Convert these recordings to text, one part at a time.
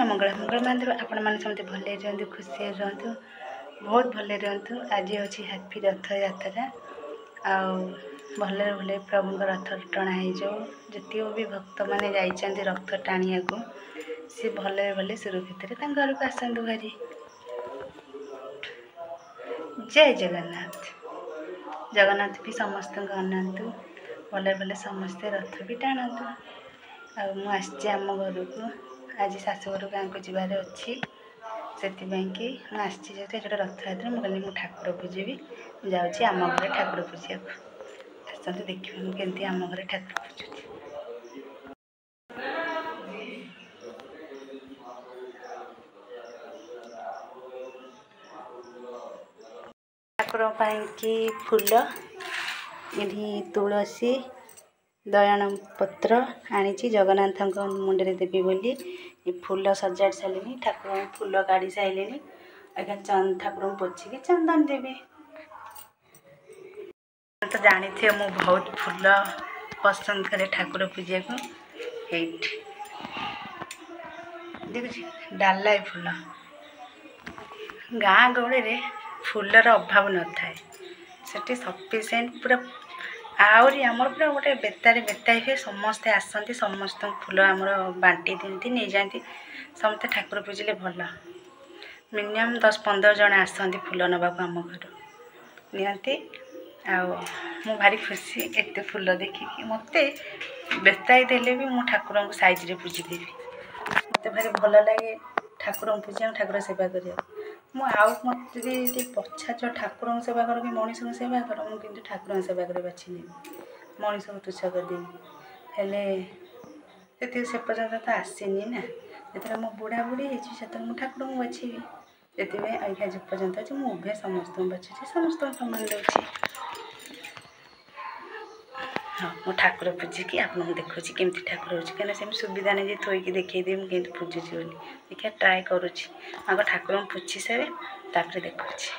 जय मंगल मंगल महादेव आपण मैंने समझते भले रुहतु खुशी रुहतु बहुत भले रुहतु। आज हूँ हैप्पी रथ यात्रा आले भले प्रभु रथ टणा हो जो भी भक्त मैंने जाइए रथ टाणिया को सी भले भले सुरक्षित घर को आसतु भारी। जय जगन्नाथ। जगन्नाथ भी समस्त अनातु भले भले समस्ते रथ भी टाणतु। मुझे आम घर को आज शाशुघर गाँव को जबार अच्छी से आसी जो रथ यात्रा मुझे मुझे ठाकुर पूजी जाऊँगी आम घर ठाकुर पूजा आसतु देखिए मुझे केमती आम घर ठाकुर पूजुची। ठाकुर की फूल ये तुलसी दयान पत्र आनी जगन्नाथ मुंडे देवी बोली ये फूल सजा सारे ठाकुर फूल काढ़ी सारे आज्ञा ठाकुर पोछिकी चंदन देवी। तो जानी थे मु बहुत फूल पसंद करे ठाकुर पूजा को देखिए डाला फूल गाँ गहली फूलर अभाव न थाए से सफिसीयंट पूरा आहरी आमर पूरा गोटे बेतारे बेताई हुए समस्ते आसती समस्त फूल आमर बांटी दिखती नहीं जाती समस्ते ठाकुर पूजिले भल मिनिमम 10-15 जन आसती फूल नवाक आम घर निहती मु भारी खुशी एत फूल देखिकी मत बेताई देले भी मु ठाकुर को साइज रे पूजिदेवी मत भारी भल लगे ठाकुर पूजा ठाकुर सेवा करिया मत पछा ठाकुर सेवा कर कि मनीष को सेवा कर मुझे ठाकुर सेवा कर बाछी नहीं मनीष को तुच्छ करदेवी हेले से पर्यटन तो आसीनी ना जो मो बुढ़ा बुढ़ी से ठाकुर को बाछी से आज्ञा जो पर्यटन अच्छे मुझे समस्त बाछुची समस्त सम्मान दूसरी। हाँ मो ठाकुर पूजिकी आपको देखुची केमती ठाकुर हो कहीं सुविधा नहीं थोड़ी देखी मुझे पूजुची बोली देखिए ट्राए करुँच आग ठाकुर पूछी सारे तापर देखुची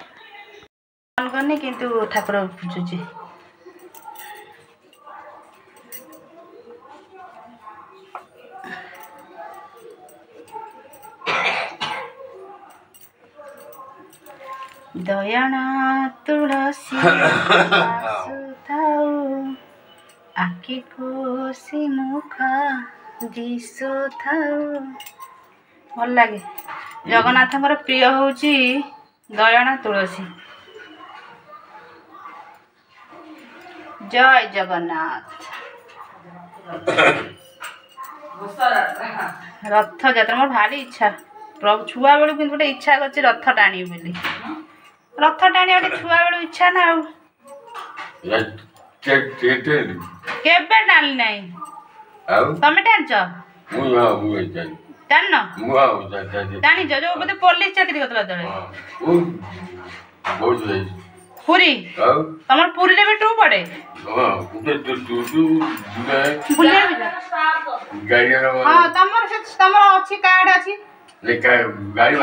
कौन करनी किंतु ठाकुर पूजुची। दयाना तुलसी आखि खुशी मुख दिशु थाऊ भल लगे। जगन्नाथ प्रिय हूँ दयाना तुलसी। जय जगन्नाथ। रथ यात्रा मोर भारी इच्छा प्रभु छुआ बेलू कि गोटे इच्छा कर रथ टाणी बोली रथ टाणी गोटे छुआ बेलू इच्छा ना केबे टाणी ना तमें टाणच टाणी जो बोधे पुलिस चाकरी करता पुरी तमर पुरी रे भी टू पड़े हां तमर अछि कार्ड अछि गाड़ी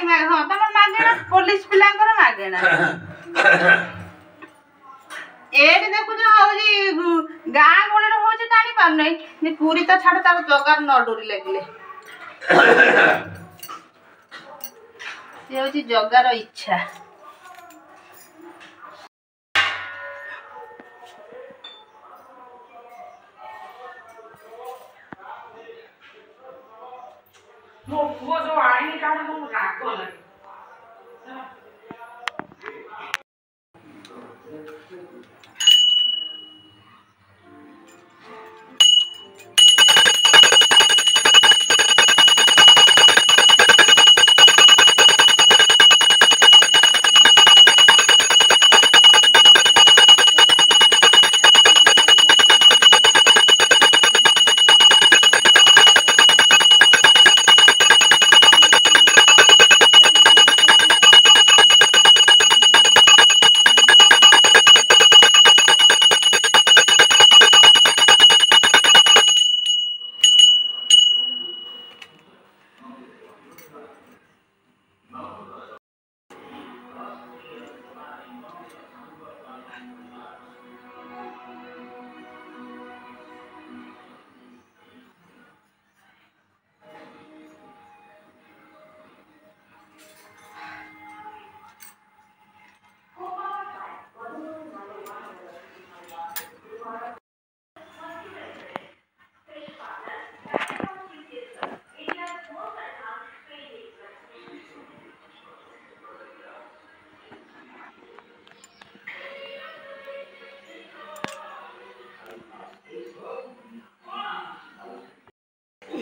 मागे हां तमर मागेना पुलिस पिलांकर मागेना एटी देखु जो होजी गाँ गोले होजी टाणी पार नहीं जे पूरी तो छाड़ तार जगार न डोरी लागले से होजी जगार इच्छा। मो पुओ जो आईनी काढ मो राग लागे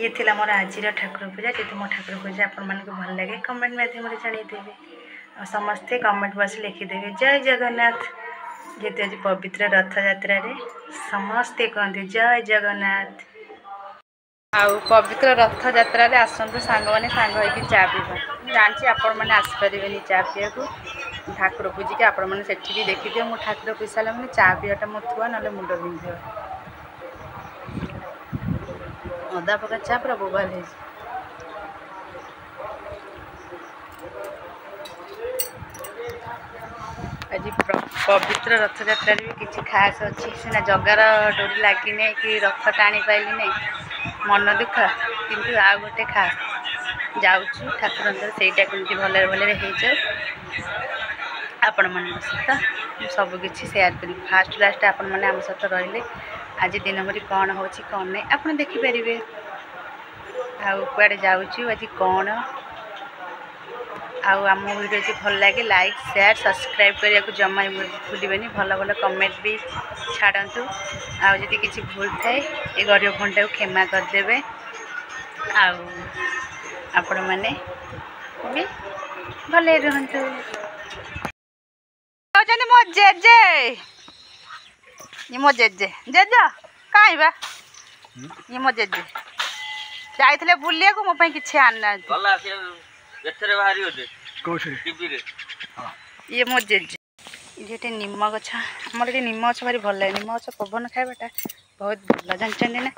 ये थिला मोर आजिर ठाकुर पूजा जदि मो ठाकुर पूजा आपण मानक भल लगे कमेंट माध्यम जनईदेवे और समस्ते कमेंट बॉक्स लिखिदेवे जय जगन्नाथ। जेते आज पवित्र रथ यात्रा रे समस्ते कहते जय जगन्नाथ। आउ पवित्र रथ यात्रा रे आसंतु सांग माने सांग होइकी चा पीबा जानछि आपण माने आस परिबेनी चा पिया को ठाकुर पूजी के आपण माने सेठी भी देखि दियो मो ठाकुर पिसाला माने चा पियाटा मो थुआ नले मुंड बिंधियो अदा पका चा पूरा बोबाल है। आज पवित्र रथ यात्रा भी किसी खास अच्छी सीना जगार डोरी लगे कि रथ टाणी पाइली नहीं मन दुख किंतु आ गोटे खास जाऊँ ठाकुर से भले भले हो आपण मन सहित सबकि सेयार करी फास्ट लास्ट आपण मैंने आम सहित रही आज दिन भरी कौन हो कौन नहीं आप देखिपारे आड़े जाऊँ आज कौन आम वीडियो जी भल लगे लाइक शेयर सब्सक्राइब करने को जमा भूलें भल भल कमेंट भी छाड़ू आदि किसी भूल थाए ये गरीब भंडा को क्षमा करदे आपण मैंने भी भले रुहतु मो जेजे ये मो जेजे जेज कहीं बा ये मो जेजे जाइए बुलिया को मो किसी आना ये मो जेजे ये निम गछ आम निम गछ भारी भल लगे निम गछ पवन खाइबाटा बहुत भल जानते ना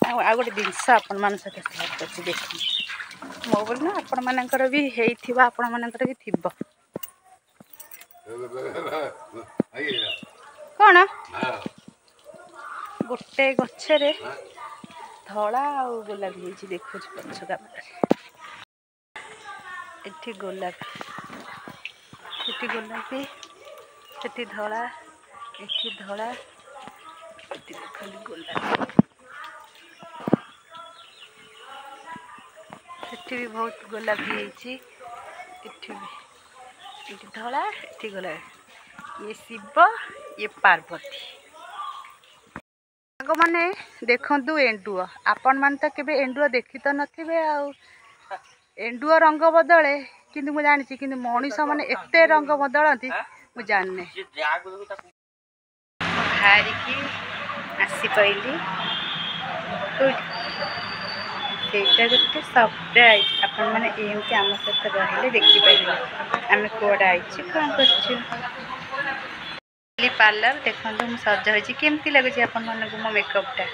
आ गोटे जिनस आपण मान सहित सेयार कर देख मो बोल ना आपण मानकर भी हेइथिबा आपण मानकर भी थिबो कौन गोटे गछरे धला आ गोलापी होइछि देखु पछ एठी गोलापी सेठी धला एठी धला एठी देखली गोलापी सेठी भी बहुत गोलापी होइछि एठी भी एठी धला एठी गोलापी ये शिव ये पार्वती माने देखु एंडुओ आपण मान तो केबे एंडुओ देखी तो नथिबे आ एंडुओ रंग बदले किंतु मु जानि कि मनीष माने एते रंग बदलती मु जाने हारी की आसी पाइली सेटा गोटे सरप्राइज आपण माने एमती आम सहित रहिले देखि पाइले आमे कोडा आइछि कोन करछु पार्लर देखो मुझे सज हो केमती लगुच आप मो मेकअपटा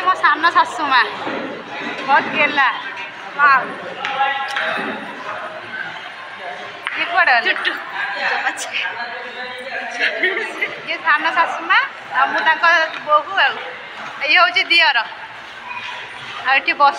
मो सान शाशु माँ बहुत गेला ये कौन ये सान शाशु माँ मुझे बोहू ये हूँ दियर आ बस